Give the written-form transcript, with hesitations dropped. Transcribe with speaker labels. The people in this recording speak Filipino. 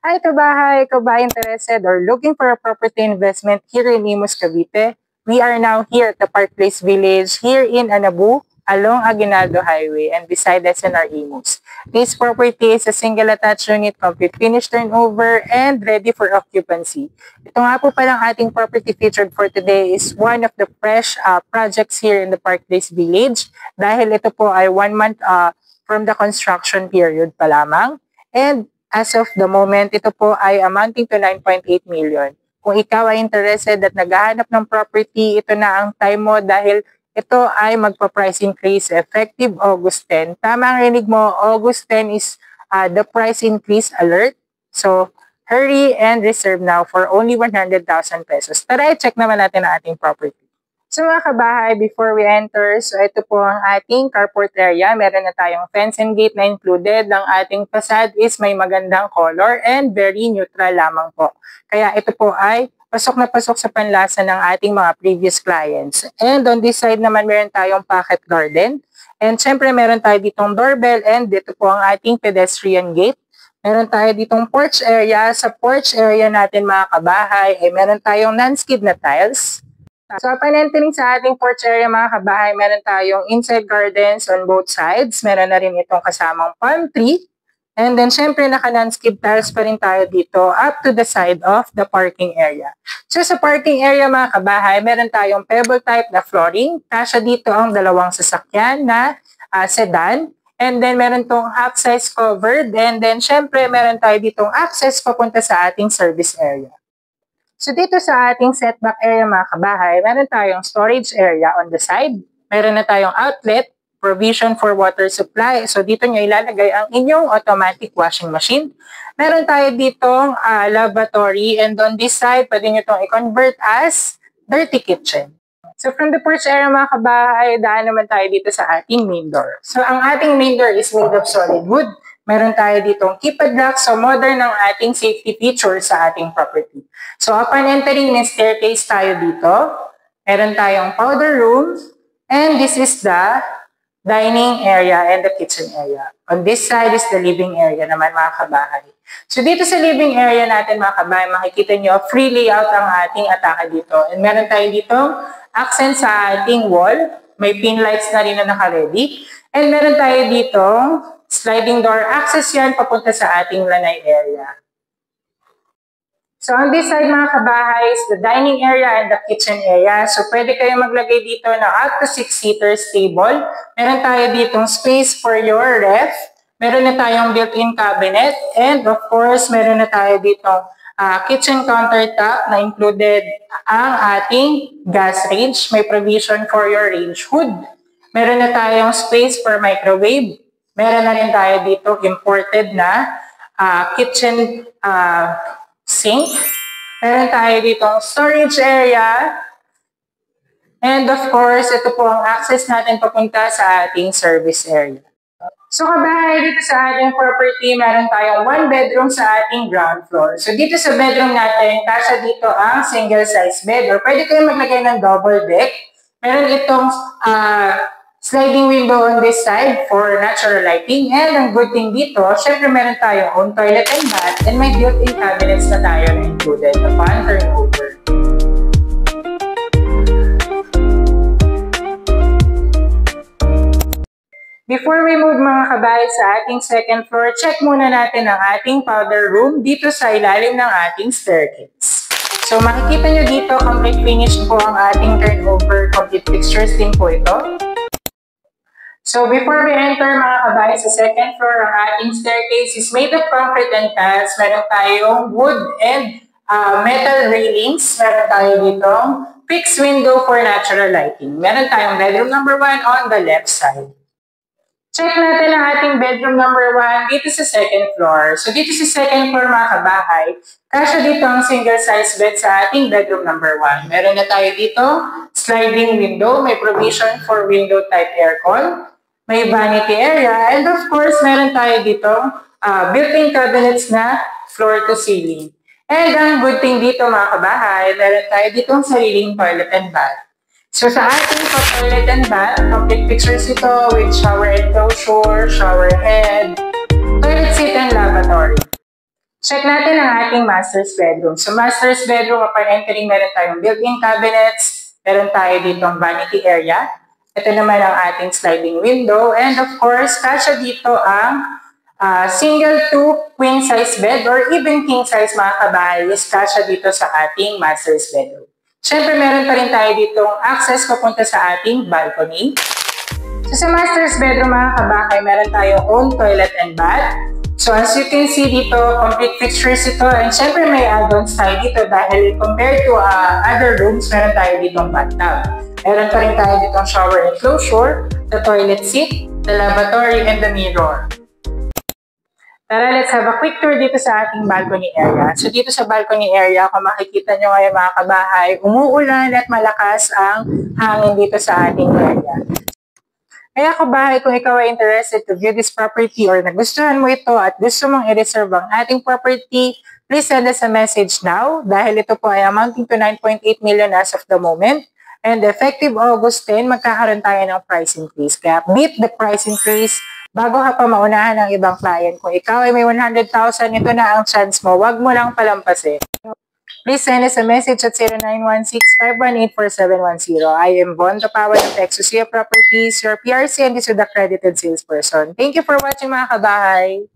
Speaker 1: Hi kabahay, ikaw ba interested or looking for a property investment here in Imus, Cavite? We are now here at the Park Place Village here in Anabu along Aguinaldo Highway and beside SNR Imus. This property is a single attached unit, complete finished turnover and ready for occupancy. Ito nga po palang ating property featured for today is one of the fresh projects here in the Park Place Village dahil ito po ay 1 month from the construction period pa lamang. And as of the moment, ito po ay amounting to 9.8 million. Kung ikaw ay interested at naghahanap ng property, ito na ang time mo dahil ito ay magpa-price increase effective August 10. Tama ang rinig mo, August 10 is the price increase alert. So, hurry and reserve now for only 100,000 pesos. Tara, check naman natin ang ating property. So mga kabahay, before we enter, so ito po ang ating carport area. Meron na tayong fence and gate na included. Ang ating facade is may magandang color and very neutral lamang po. Kaya ito po ay pasok na pasok sa panlasa ng ating mga previous clients. And on this side naman, meron tayong pocket garden. And syempre, meron tayo ditong doorbell and dito po ang ating pedestrian gate. Meron tayo ditong porch area. Sa porch area natin mga kabahay, ay meron tayong non-skid na tiles. So upon entering sa ating porch area mga kabahay, meron tayong inside gardens on both sides. Meron na rin itong kasamang palm tree. And then syempre naka-landscape tiles pa rin tayo dito up to the side of the parking area. So sa parking area mga kabahay, meron tayong pebble type na flooring. Kasya dito ang dalawang sasakyan na sedan. And then meron tong half size covered. And then syempre meron tayo ditong access papunta sa ating service area. So dito sa ating setback area mga kabahay, meron tayong storage area on the side. Meron na tayong outlet, provision for water supply. So dito nyo ilalagay ang inyong automatic washing machine. Meron tayo ditong lavatory and on this side, pwede nyo itong i-convert as dirty kitchen. So from the porch area mga kabahay, daan naman tayo dito sa ating main door. So ang ating main door is made of solid wood. Meron tayo ditong keypad lock, so modern ang ating safety feature sa ating property. So upon entering, may staircase tayo dito. Meron tayong powder room. And this is the dining area and the kitchen area. On this side is the living area naman mga kabahay. So dito sa living area natin mga kabahay, makikita nyo free layout ang ating atake dito. And meron tayo ditong accent sa ating wall. May pin lights na rin na naka-ready. And meron tayo ditong sliding door access yan papunta sa ating lanay area. So on this side mga kabahay is the dining area and the kitchen area. So pwede kayo maglagay dito ng up to 6-seaters table. Meron tayo ditong space for your ref. Meron na tayong built-in cabinet. And of course, meron na tayo ditong kitchen countertop na included ang ating gas range. May provision for your range hood. Meron na tayong space for microwave. Meron na rin tayo dito imported na kitchen sink. Meron tayo dito storage area. And of course, ito po ang access natin papunta sa ating service area. So kabahay, dito sa ating property, meron tayong 1 bedroom sa ating ground floor. So dito sa bedroom natin, kasya dito ang single size bed or pwede kayo maglagay ng double deck. Meron itong sliding window on this side for natural lighting. And ang good thing dito, syempre meron tayong own toilet and bath and may built-in cabinets na tayo na included upon turnover. Before we move mga kabahay sa ating second floor, check muna natin ang ating powder room dito sa ilalim ng ating staircase. So makikita nyo dito, complete finish po ang ating turnover, complete fixtures din po ito. So before we enter mga kabahay sa second floor, ang ating staircase is made of concrete and tiles. Meron tayong wood and metal railings. Meron tayo dito fixed window for natural lighting. Meron tayong bedroom number 1 on the left side. Check natin ang ating bedroom number 1 dito sa second floor. So dito sa second floor mga kabahay, kasya dito ang single size bed sa ating bedroom number 1. Meron na tayo dito sliding window, may provision for window type aircon. May vanity area, and of course, meron tayo dito built-in cabinets na floor to ceiling. And ang good thing dito mga kabahay, meron tayo ditong sariling toilet and bath. So sa ating toilet and bath, complete fixtures ito with shower enclosure, shower head, toilet seat, and lavatory. Check natin ang ating master's bedroom. So master's bedroom, upon entering, meron tayong built-in cabinets, meron tayo dito ang vanity area. Ito naman ang ating sliding window. And of course, kasya dito ang single to queen size bed or even king size mga kabahay is kasya dito sa ating master's bedroom. Siyempre, meron pa rin tayo ditong access papunta sa ating balcony. So sa master's bedroom mga kabahay, meron tayong own toilet and bath. So as you can see dito, complete fixtures ito. And syempre may add-ons tayo dito dahil compared to other rooms, meron tayo ditong bathtub. Meron pa rin tayo ditong shower enclosure, the toilet seat, the lavatory, and the mirror. Tara, let's have a quick tour dito sa ating balcony area. So dito sa balcony area, kung makikita nyo ngayon mga kabahay, umuulan at malakas ang hangin dito sa ating area. Kaya kabahay, kung ikaw ay interested to view this property or nagustuhan mo ito at gusto mong i-reserve ang ating property, please send us a message now dahil ito po ay amounting to 9.8 million as of the moment. And effective August 10, magkakaroon tayo ng price increase. Kaya beat the price increase bago ka pa maunahan ng ibang client. Kung ikaw ay may 100,000, ito na ang chance mo. Huwag mo lang palampasin. Please send us a message at 0916-518-4710. I am Von, the power of Exosia Properties, your PRC and this is the accredited salesperson. Thank you for watching mga kabahay.